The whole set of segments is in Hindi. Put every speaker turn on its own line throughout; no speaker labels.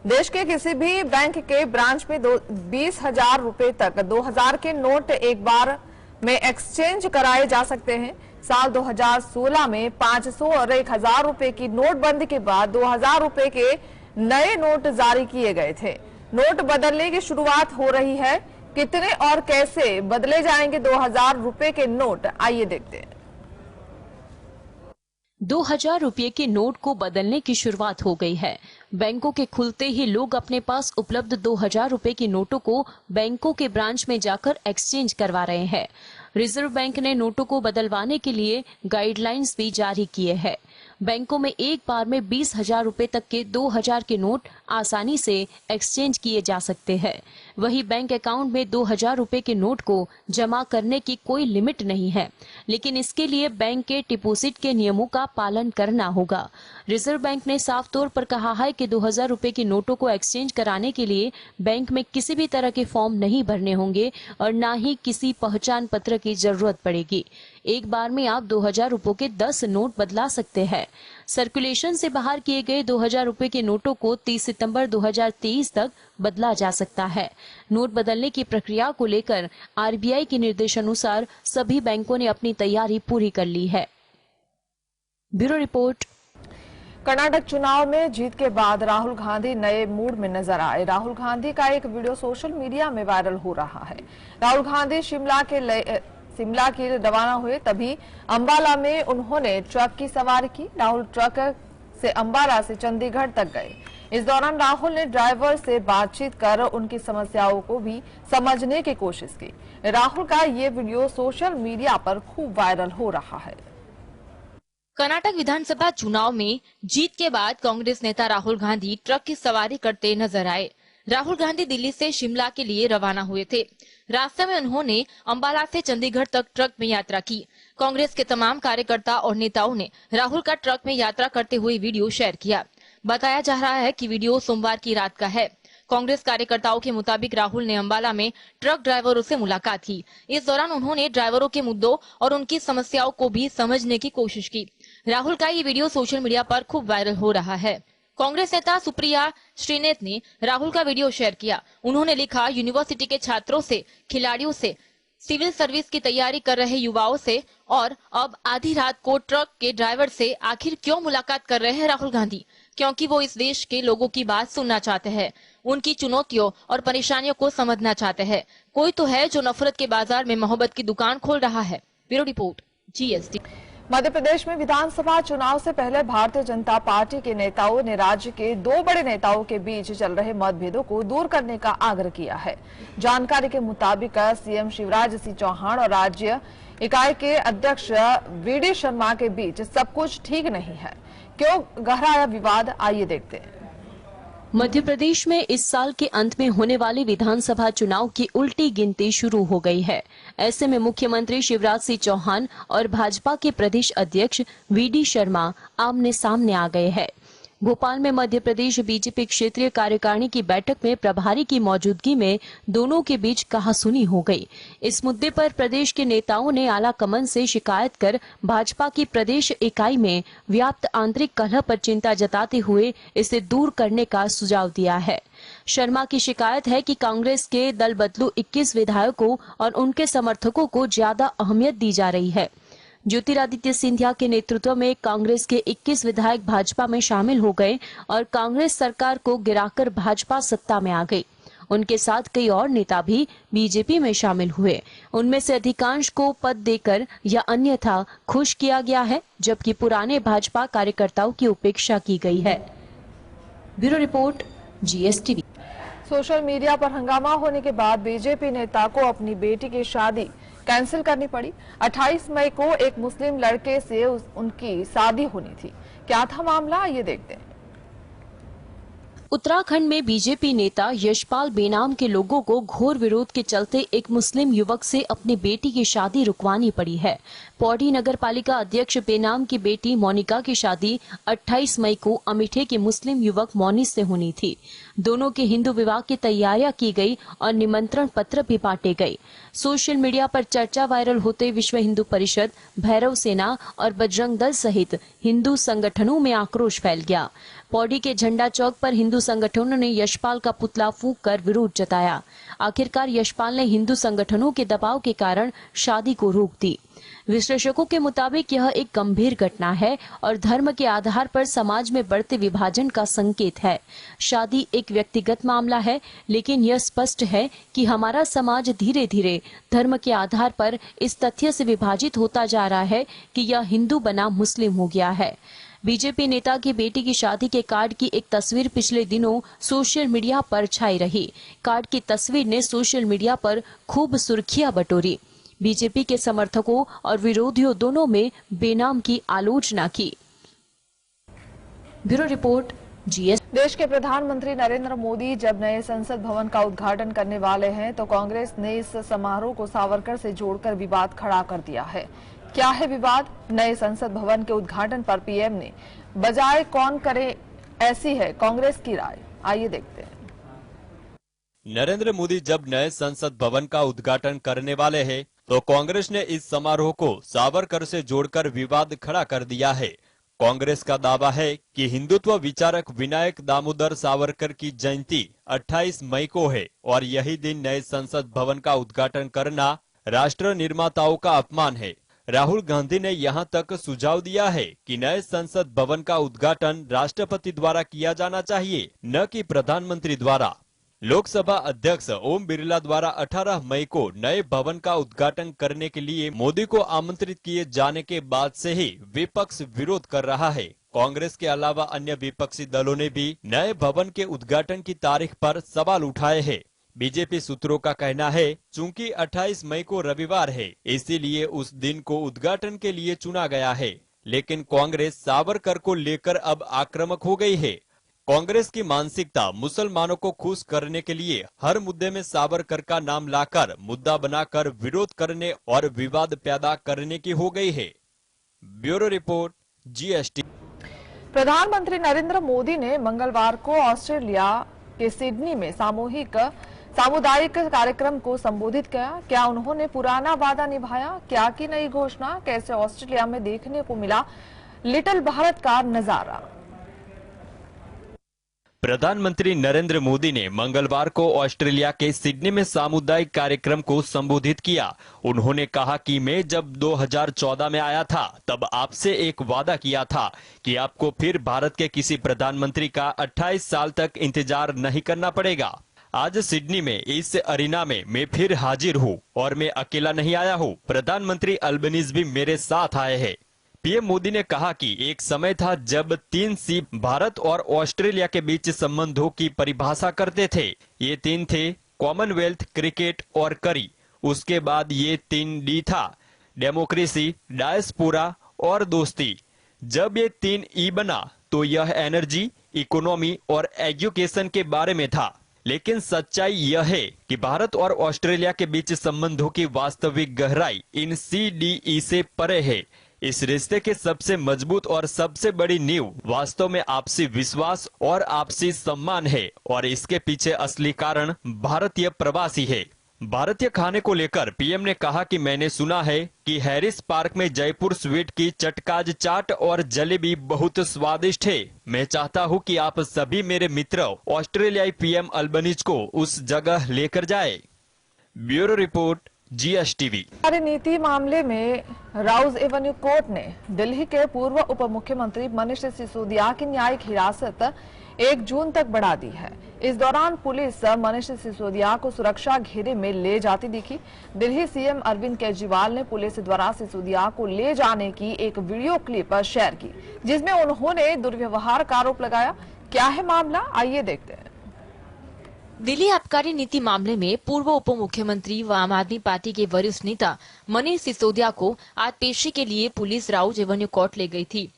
देश के किसी भी बैंक के ब्रांच में 20,000 रुपए तक 2,000 के नोट एक बार में एक्सचेंज कराए जा सकते हैं। साल 2016 में 500 और 1,000 रुपए की नोटबंदी के बाद 2,000 रुपए के नए नोट जारी किए गए थे। नोट बदलने की शुरुआत हो रही है। कितने और कैसे बदले जाएंगे 2,000 रुपए के नोट, आइए देखते हैं।
2,000 रुपये के नोट को बदलने की शुरुआत हो गई है। बैंकों के खुलते ही लोग अपने पास उपलब्ध 2,000 रुपये के नोटों को बैंकों के ब्रांच में जाकर एक्सचेंज करवा रहे हैं। रिजर्व बैंक ने नोटों को बदलवाने के लिए गाइडलाइंस भी जारी किए हैं। बैंकों में एक बार में 20,000 रुपए तक के 2,000 के नोट आसानी से एक्सचेंज किए जा सकते हैं। वही बैंक अकाउंट में 2,000 रुपए के नोट को जमा करने की कोई लिमिट नहीं है, लेकिन इसके लिए बैंक के डिपॉजिट के नियमों का पालन करना होगा। रिजर्व बैंक ने साफ तौर पर कहा है कि 2,000 रुपए के नोटों को एक्सचेंज कराने के लिए बैंक में किसी भी तरह के फॉर्म नहीं भरने होंगे और न ही किसी पहचान पत्र की जरूरत पड़ेगी। एक बार में आप 2,000 रुपयों के 10 नोट बदला सकते हैं। सर्कुलेशन से बाहर किए गए 2,000 रुपए के नोटों को 30 सितंबर 2023 तक बदला जा सकता है। नोट बदलने की प्रक्रिया को लेकर आरबीआई के निर्देशानुसार सभी बैंकों ने अपनी तैयारी पूरी कर ली है। Bureau report.
कर्नाटक चुनाव में जीत के बाद राहुल गांधी नए मूड में नजर आए। राहुल गांधी का एक वीडियो सोशल मीडिया में वायरल हो रहा है। राहुल गांधी शिमला के रवाना हुए, तभी अंबाला में उन्होंने ट्रक की सवारी की। राहुल ट्रक से अंबाला से चंडीगढ़ तक गए। इस दौरान राहुल ने ड्राइवर से बातचीत कर उनकी समस्याओं को भी समझने की कोशिश की। राहुल का ये वीडियो सोशल मीडिया पर खूब वायरल हो रहा है।
कर्नाटक विधानसभा चुनाव में जीत के बाद कांग्रेस नेता राहुल गांधी ट्रक की सवारी करते नजर आए। राहुल गांधी दिल्ली से शिमला के लिए रवाना हुए थे। रास्ते में उन्होंने अंबाला से चंडीगढ़ तक ट्रक में यात्रा की। कांग्रेस के तमाम कार्यकर्ता और नेताओं ने राहुल का ट्रक में यात्रा करते हुए वीडियो शेयर किया। बताया जा रहा है कि वीडियो सोमवार की रात का है। कांग्रेस कार्यकर्ताओं के मुताबिक राहुल ने अंबाला में ट्रक ड्राइवरों से मुलाकात की। इस दौरान उन्होंने ड्राइवरों के मुद्दों और उनकी समस्याओं को भी समझने की कोशिश की। राहुल का ये वीडियो सोशल मीडिया पर खूब वायरल हो रहा है। कांग्रेस नेता सुप्रिया श्रीनेत ने राहुल का वीडियो शेयर किया। उन्होंने लिखा, यूनिवर्सिटी के छात्रों से, खिलाड़ियों से, सिविल सर्विस की तैयारी कर रहे युवाओं से और अब आधी रात को ट्रक के ड्राइवर से आखिर क्यों मुलाकात कर रहे हैं राहुल गांधी? क्योंकि वो इस देश के लोगों की बात सुनना चाहते हैं, उनकी चुनौतियों और परेशानियों को समझना चाहते हैं। कोई तो है जो नफरत के बाजार में मोहब्बत की दुकान खोल रहा है। Bureau report, GST।
Madhya Pradesh में विधानसभा चुनाव से पहले भारतीय जनता पार्टी के नेताओं ने राज्य के दो बड़े नेताओं के बीच चल रहे मतभेदों को दूर करने का आग्रह किया है। जानकारी के मुताबिक सीएम शिवराज सिंह चौहान और राज्य इकाई के अध्यक्ष VD शर्मा के बीच सब कुछ ठीक नहीं है। क्यों गहराया विवाद, आइए देखते हैं।
मध्य प्रदेश में इस साल के अंत में होने वाले विधानसभा चुनाव की उल्टी गिनती शुरू हो गई है। ऐसे में मुख्यमंत्री शिवराज सिंह चौहान और भाजपा के प्रदेश अध्यक्ष VD शर्मा आमने सामने आ गए हैं। भोपाल में मध्य प्रदेश बीजेपी क्षेत्रीय कार्यकारिणी की बैठक में प्रभारी की मौजूदगी में दोनों के बीच कहासुनी हो गई। इस मुद्दे पर प्रदेश के नेताओं ने आला कमान से शिकायत कर भाजपा की प्रदेश इकाई में व्याप्त आंतरिक कलह पर चिंता जताते हुए इसे दूर करने का सुझाव दिया है। शर्मा की शिकायत है कि कांग्रेस के दल बदलू 21 विधायकों और उनके समर्थकों को ज्यादा अहमियत दी जा रही है। ज्योतिरादित्य सिंधिया के नेतृत्व में कांग्रेस के 21 विधायक भाजपा में शामिल हो गए और कांग्रेस सरकार को गिराकर भाजपा सत्ता में आ गई। उनके साथ कई और नेता भी बीजेपी में शामिल हुए। उनमें से अधिकांश को पद देकर या अन्यथा खुश किया गया है, जबकि पुराने भाजपा कार्यकर्ताओं की उपेक्षा की गई है। Bureau report, GSTV।
Social media पर हंगामा होने के बाद बीजेपी नेता को अपनी बेटी की शादी कैंसिल करनी पड़ी। 28 मई को एक मुस्लिम लड़के से उनकी शादी होनी थी। क्या था मामला, ये देखते हैं।
उत्तराखंड में बीजेपी नेता यशपाल बेनाम के लोगों को घोर विरोध के चलते एक मुस्लिम युवक से अपनी बेटी की शादी रुकवानी पड़ी है। पौड़ी नगर पालिका अध्यक्ष बेनाम की बेटी मोनिका की शादी 28 मई को अमिठे के मुस्लिम युवक मोनिस से होनी थी। दोनों के हिंदू विवाह की तैयारियां की गई और निमंत्रण पत्र भी बांटे गए। सोशल मीडिया पर चर्चा वायरल होते विश्व हिंदू परिषद, भैरव सेना और बजरंग दल सहित हिंदू संगठनों में आक्रोश फैल गया। पौड़ी के झंडा चौक पर हिंदू संगठनों ने यशपाल का पुतला फूंक कर विरोध जताया। आखिरकार यशपाल ने हिंदू संगठनों के दबाव के कारण शादी को रोक दी। विश्लेषकों के मुताबिक यह एक गंभीर घटना है और धर्म के आधार पर समाज में बढ़ते विभाजन का संकेत है। शादी एक व्यक्तिगत मामला है, लेकिन यह स्पष्ट है कि हमारा समाज धीरे धीरे धर्म के आधार पर इस तथ्य से विभाजित होता जा रहा है कि यह हिंदू बना मुस्लिम हो गया है। बीजेपी नेता की बेटी की शादी के कार्ड की एक तस्वीर पिछले दिनों सोशल मीडिया पर छाई रही। कार्ड की तस्वीर ने सोशल मीडिया पर खूब सुर्खियां बटोरी। बीजेपी के समर्थकों और विरोधियों दोनों में बेनाम की आलोचना की। Bureau report, GS.
देश के प्रधानमंत्री नरेंद्र मोदी जब नए संसद भवन का उद्घाटन करने वाले हैं तो कांग्रेस ने इस समारोह को सावरकर से जोड़कर विवाद खड़ा कर दिया है। क्या है विवाद? नए संसद भवन के उद्घाटन पर पीएम ने बजाय कौन करे, ऐसी है कांग्रेस की राय। आइए देखते हैं।
नरेंद्र मोदी जब नए संसद भवन का उद्घाटन करने वाले हैं तो कांग्रेस ने इस समारोह को सावरकर से जोड़कर विवाद खड़ा कर दिया है। कांग्रेस का दावा है कि हिंदुत्व विचारक विनायक दामोदर सावरकर की जयंती 28 मई को है और यही दिन नए संसद भवन का उद्घाटन करना राष्ट्र निर्माताओं का अपमान है। राहुल गांधी ने यहां तक सुझाव दिया है कि नए संसद भवन का उद्घाटन राष्ट्रपति द्वारा किया जाना चाहिए, न कि प्रधानमंत्री द्वारा। लोकसभा अध्यक्ष ओम बिरला द्वारा 18 मई को नए भवन का उद्घाटन करने के लिए मोदी को आमंत्रित किए जाने के बाद से ही विपक्ष विरोध कर रहा है। कांग्रेस के अलावा अन्य विपक्षी दलों ने भी नए भवन के उद्घाटन की तारीख पर सवाल उठाए हैं। बीजेपी सूत्रों का कहना है चूंकि 28 मई को रविवार है, इसीलिए उस दिन को उद्घाटन के लिए चुना गया है। लेकिन कांग्रेस सावरकर को लेकर अब आक्रामक हो गई है। कांग्रेस की मानसिकता मुसलमानों को खुश करने के लिए हर मुद्दे में सावरकर का नाम लाकर मुद्दा बनाकर विरोध करने और विवाद पैदा करने की हो गई है। Bureau report, GST.
प्रधानमंत्री नरेंद्र मोदी ने मंगलवार को ऑस्ट्रेलिया के सिडनी में सामुदायिक कार्यक्रम को संबोधित किया। क्या उन्होंने पुराना वादा निभाया? क्या की नई घोषणा? कैसे ऑस्ट्रेलिया में देखने को मिला लिटिल भारत का नजारा?
प्रधानमंत्री नरेंद्र मोदी ने मंगलवार को ऑस्ट्रेलिया के सिडनी में सामुदायिक कार्यक्रम को संबोधित किया। उन्होंने कहा कि मैं जब 2014 में आया था तब आपसे एक वादा किया था कि आपको फिर भारत के किसी प्रधानमंत्री का 28 साल तक इंतजार नहीं करना पड़ेगा। आज सिडनी में इस अरीना में मैं फिर हाजिर हूँ और मैं अकेला नहीं आया हूँ। प्रधानमंत्री अल्बनीज भी मेरे साथ आए हैं। पीएम मोदी ने कहा कि एक समय था जब 3 सी भारत और ऑस्ट्रेलिया के बीच संबंधों की परिभाषा करते थे। ये 3 थे कॉमनवेल्थ, क्रिकेट और करी। उसके बाद ये 3 डी था, डेमोक्रेसी, डायस्पोरा और दोस्ती। जब ये 3 ई बना तो यह एनर्जी, इकोनॉमी और एजुकेशन के बारे में था। लेकिन सच्चाई यह है कि भारत और ऑस्ट्रेलिया के बीच संबंधों की वास्तविक गहराई इन CDE से परे है। इस रिश्ते के सबसे मजबूत और सबसे बड़ी नींव वास्तव में आपसी विश्वास और आपसी सम्मान है और इसके पीछे असली कारण भारतीय प्रवासी है। भारतीय खाने को लेकर पीएम ने कहा कि मैंने सुना है कि हैरिस पार्क में जयपुर स्वीट की चटकाज चाट और जलेबी बहुत स्वादिष्ट है। मैं चाहता हूं कि आप सभी मेरे मित्र ऑस्ट्रेलियाई पीएम अल्बनीज को उस जगह लेकर जाए। Bureau report, GSTV।
नीति मामले में राउज एवेन्यू कोर्ट ने दिल्ली के पूर्व उप मुख्यमंत्री मनीष सिसोदिया की न्यायिक हिरासत 1 जून तक बढ़ा दी है। इस दौरान पुलिस मनीष सिसोदिया को सुरक्षा घेरे में ले जाती दिखी। दिल्ली सीएम अरविंद केजरीवाल ने पुलिस द्वारा सिसोदिया को ले जाने की एक वीडियो क्लिप शेयर की, जिसमें उन्होंने दुर्व्यवहार का आरोप लगाया। क्या है मामला, आइए देखते हैं।
दिल्ली आबकारी नीति मामले में पूर्व उप मुख्यमंत्री व आम आदमी पार्टी के वरिष्ठ नेता मनीष सिसोदिया को आज पेशी के लिए पुलिस राउज एवेन्यू कोर्ट ले गई थी।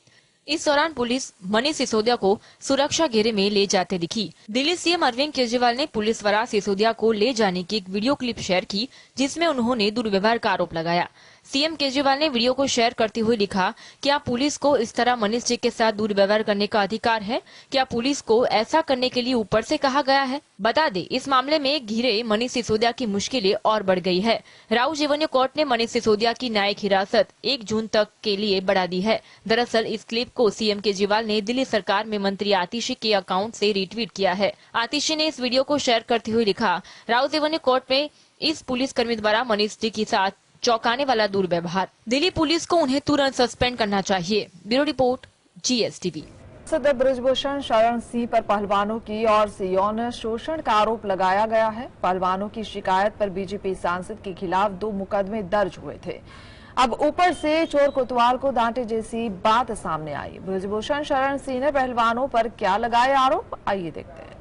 इस दौरान पुलिस मनीष सिसोदिया को सुरक्षा घेरे में ले जाते दिखी। दिल्ली सीएम अरविंद केजरीवाल ने पुलिस द्वारा सिसोदिया को ले जाने की एक वीडियो क्लिप शेयर की, जिसमें उन्होंने दुर्व्यवहार का आरोप लगाया। सीएम केजरीवाल ने वीडियो को शेयर करते हुए लिखा, क्या पुलिस को इस तरह मनीष जी के साथ दुर्व्यवहार करने का अधिकार है? क्या पुलिस को ऐसा करने के लिए ऊपर से कहा गया है? बता दें, इस मामले में घिरे मनीष सिसोदिया की मुश्किलें और बढ़ गई है। राउज एवेन्यू कोर्ट ने मनीष सिसोदिया की न्यायिक हिरासत 1 जून तक के लिए बढ़ा दी है। दरअसल इस क्लिप को सीएम केजरीवाल ने दिल्ली सरकार में मंत्री आतिशी के अकाउंट से रीट्वीट किया है। आतिशी ने इस वीडियो को शेयर करते हुए लिखा, राउज एवेन्यू कोर्ट में इस पुलिसकर्मी द्वारा मनीष जी के साथ चौंकाने वाला दुर्व्यवहार। दिल्ली पुलिस को उन्हें तुरंत सस्पेंड करना चाहिए। Bureau report, GSTV।
सदर बृजभूषण शरण सिंह पर पहलवानों की ओर से यौन शोषण का आरोप लगाया गया है। पहलवानों की शिकायत पर बीजेपी सांसद के खिलाफ 2 मुकदमे दर्ज हुए थे। अब ऊपर से चोर कोतवाल को डांटे जैसी बात सामने आई। बृजभूषण शरण सिंह ने पहलवानों पर क्या लगाए आरोप, आइए देखते हैं।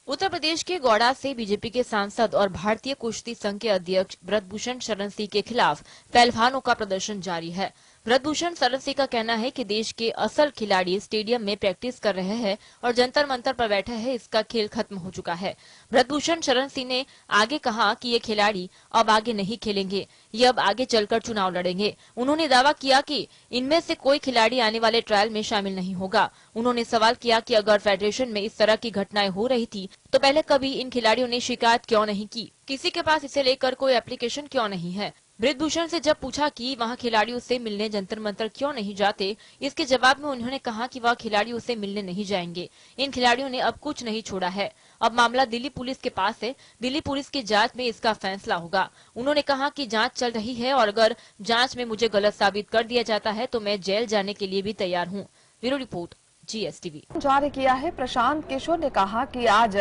उत्तर प्रदेश के गौड़ा से बीजेपी के सांसद और भारतीय कुश्ती संघ के अध्यक्ष ब्रजभूषण शरण सिंह के खिलाफ पहलवानों का प्रदर्शन जारी है। ब्रजभूषण शरण सिंह का कहना है कि देश के असल खिलाड़ी स्टेडियम में प्रैक्टिस कर रहे हैं और जंतर मंतर पर बैठे हैं, इसका खेल खत्म हो चुका है। ब्रजभूषण शरण सिंह ने आगे कहा कि ये खिलाड़ी अब आगे नहीं खेलेंगे, ये अब आगे चलकर चुनाव लड़ेंगे। उन्होंने दावा किया कि इनमें से कोई खिलाड़ी आने वाले ट्रायल में शामिल नहीं होगा। उन्होंने सवाल किया कि अगर फेडरेशन में इस तरह की घटनाएं हो रही थी तो पहले कभी इन खिलाड़ियों ने शिकायत क्यों नहीं की? किसी के पास इसे लेकर कोई एप्लीकेशन क्यों नहीं है? बृजभूषण से जब पूछा कि वहां खिलाड़ियों से मिलने जंतर मंतर क्यों नहीं जाते, इसके जवाब में उन्होंने कहा कि वह खिलाड़ियों से मिलने नहीं जाएंगे। इन खिलाड़ियों ने अब कुछ नहीं छोड़ा है। अब मामला दिल्ली पुलिस के पास है। दिल्ली पुलिस की जांच में इसका फैसला होगा। उन्होंने कहा कि जांच चल रही है और अगर जांच में मुझे गलत साबित कर दिया जाता है तो मैं जेल जाने के लिए भी तैयार हूँ। Bureau report, GSTV।
जारी किया है। प्रशांत किशोर ने कहा कि आज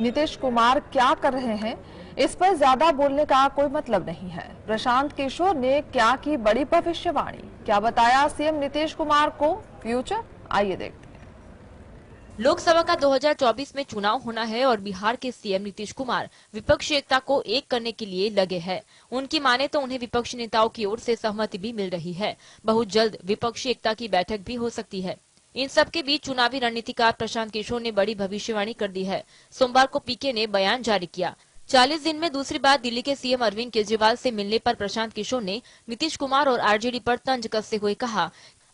नीतीश कुमार क्या कर रहे हैं, इस पर ज्यादा बोलने का कोई मतलब नहीं है। प्रशांत किशोर ने क्या की बड़ी भविष्यवाणी, क्या बताया सीएम नीतीश कुमार को फ्यूचर, आइए देखते हैं।
लोकसभा का 2024 में चुनाव होना है और बिहार के सीएम नीतीश कुमार विपक्षी एकता को एक करने के लिए लगे हैं। उनकी माने तो उन्हें विपक्षी नेताओं की ओर से सहमति भी मिल रही है। बहुत जल्द विपक्षी एकता की बैठक भी हो सकती है। इन सब के बीच चुनावी रणनीतिकार प्रशांत किशोर ने बड़ी भविष्यवाणी कर दी है। सोमवार को पीके ने बयान जारी किया। 40 दिन में दूसरी बार दिल्ली के सीएम अरविंद केजरीवाल से मिलने पर प्रशांत किशोर ने नीतीश कुमार और आरजेडी पर तंज कसते हुए कहा,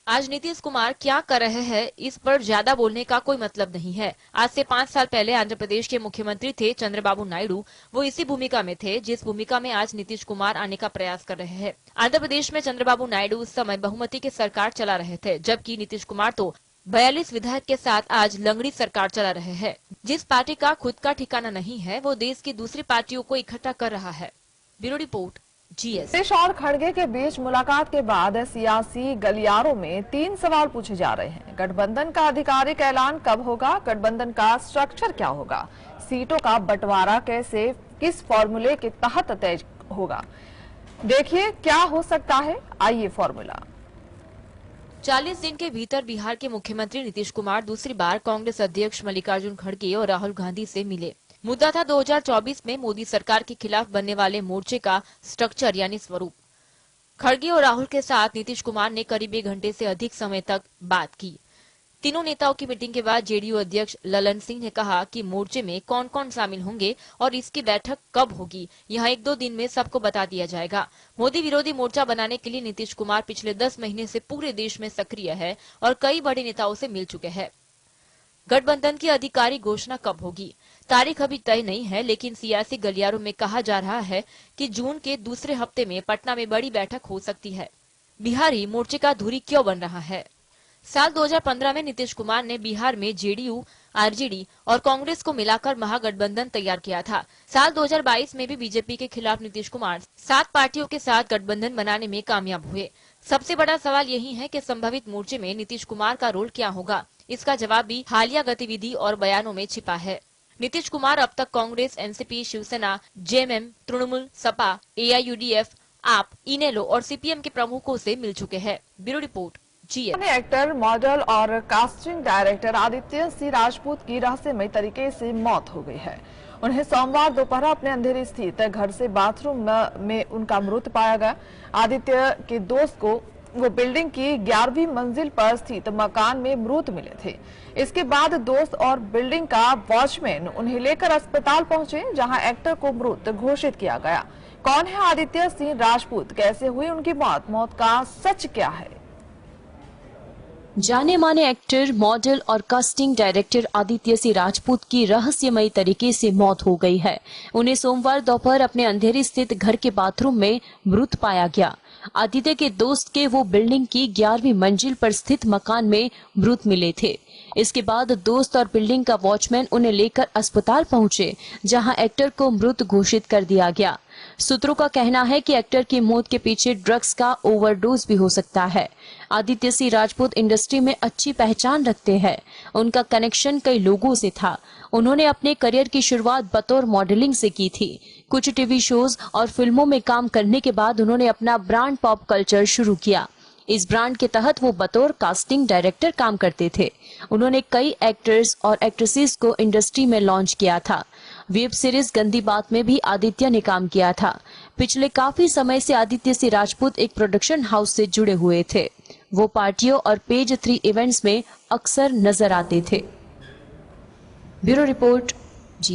आज नीतीश कुमार क्या कर रहे हैं इस पर ज्यादा बोलने का कोई मतलब नहीं है। आज से 5 साल पहले आंध्र प्रदेश के मुख्यमंत्री थे चंद्रबाबू नायडू। वो इसी भूमिका में थे जिस भूमिका में आज नीतीश कुमार आने का प्रयास कर रहे हैं। आंध्र प्रदेश में चंद्रबाबू नायडू उस समय बहुमती की सरकार चला रहे थे, जबकि नीतीश कुमार तो 42 विधायक के साथ आज लंगड़ी सरकार चला रहे हैं। जिस पार्टी का खुद का ठिकाना नहीं है वो देश की दूसरी पार्टियों को इकट्ठा कर रहा है। Bureau report, GS।
नीतीश और खड़गे के बीच मुलाकात के बाद सियासी गलियारों में 3 सवाल पूछे जा रहे हैं। गठबंधन का आधिकारिक ऐलान कब होगा? गठबंधन का स्ट्रक्चर क्या होगा? सीटों का बंटवारा कैसे, किस फॉर्मूले के तहत तय होगा? देखिए क्या हो सकता है, आइए फॉर्मूला।
40 दिन के भीतर बिहार के मुख्यमंत्री नीतीश कुमार दूसरी बार कांग्रेस अध्यक्ष मल्लिकार्जुन खड़गे और राहुल गांधी से मिले। मुद्दा था 2024 में मोदी सरकार के खिलाफ बनने वाले मोर्चे का स्ट्रक्चर यानी स्वरूप। खड़गे और राहुल के साथ नीतीश कुमार ने करीब 1 घंटे से अधिक समय तक बात की। तीनों नेताओं की मीटिंग के बाद जेडीयू अध्यक्ष ललन सिंह ने कहा कि मोर्चे में कौन कौन शामिल होंगे और इसकी बैठक कब होगी, यहां 1-2 दिन में सबको बता दिया जाएगा। मोदी विरोधी मोर्चा बनाने के लिए नीतीश कुमार पिछले 10 महीने से पूरे देश में सक्रिय है और कई बड़े नेताओं से मिल चुके हैं। गठबंधन की आधिकारिक घोषणा कब होगी, तारीख अभी तय नहीं है, लेकिन सियासी गलियारों में कहा जा रहा है कि जून के दूसरे हफ्ते में पटना में बड़ी बैठक हो सकती है। बिहारी मोर्चे का धुरी क्यों बन रहा है? साल 2015 में नीतीश कुमार ने बिहार में जेडीयू, आरजेडी और कांग्रेस को मिलाकर महागठबंधन तैयार किया था। साल 2022 में भी बीजेपी के खिलाफ नीतीश कुमार 7 पार्टियों के साथ गठबंधन बनाने में कामयाब हुए। सबसे बड़ा सवाल यही है कि संभावित मोर्चे में नीतीश कुमार का रोल क्या होगा। इसका जवाब भी हालिया गतिविधि और बयानों में छिपा है। नीतीश कुमार अब तक कांग्रेस, एनसीपी, शिवसेना, जेएमएम, तृणमूल, सपा, एआईयूडीएफ, आप, इनेलो और सीपीएम के प्रमुखों से मिल चुके हैं। Bureau report, GS।
Actor, model और कास्टिंग डायरेक्टर आदित्य सिंह राजपूत की रहस्यमय तरीके से मौत हो गई है। उन्हें सोमवार दोपहर अपने अंधेरे स्थित घर से बाथरूम में उनका मृत पाया गया। आदित्य के दोस्त को वो बिल्डिंग की 11वीं मंजिल पर स्थित मकान में मृत मिले थे। इसके बाद दोस्त और बिल्डिंग का वॉचमैन उन्हें लेकर अस्पताल पहुंचे, जहां एक्टर को मृत घोषित किया गया। कौन है आदित्य सिंह राजपूत, कैसे हुई उनकी मौत, मौत का सच क्या है?
जाने माने एक्टर, मॉडल और कास्टिंग डायरेक्टर आदित्य सिंह राजपूत की रहस्यमयी तरीके से मौत हो गई है। उन्हें सोमवार दोपहर अपने अंधेरी स्थित घर के बाथरूम में मृत पाया गया। आदित्य के दोस्त के वो बिल्डिंग की 11वीं मंजिल पर स्थित मकान में मृत मिले थे। इसके बाद दोस्त और बिल्डिंग का वॉचमैन उन्हें लेकर अस्पताल पहुंचे, जहां एक्टर को मृत घोषित कर दिया गया। सूत्रों का कहना है कि एक्टर की मौत के पीछे ड्रग्स का ओवरडोज भी हो सकता है। आदित्य सिंह राजपूत इंडस्ट्री में अच्छी पहचान रखते हैं। उनका कनेक्शन कई लोगों से था। उन्होंने अपने करियर की शुरुआत बतौर मॉडलिंग से की थी। कुछ टीवी शोज और फिल्मों में काम करने के बाद उन्होंने अपना ब्रांड पॉप कल्चर शुरू किया। इस ब्रांड के तहत वो बतौर कास्टिंग डायरेक्टर काम करते थे। उन्होंने कई एक्टर्स और एक्ट्रेसेस को इंडस्ट्री में लॉन्च किया था। वेब सीरीज गंदी बात में भी आदित्य ने काम किया था। पिछले काफी समय से आदित्य सिंह राजपूत एक प्रोडक्शन हाउस से जुड़े हुए थे। वो पार्टियों और पेज 3 इवेंट्स में अक्सर नजर आते थे। Bureau report, GS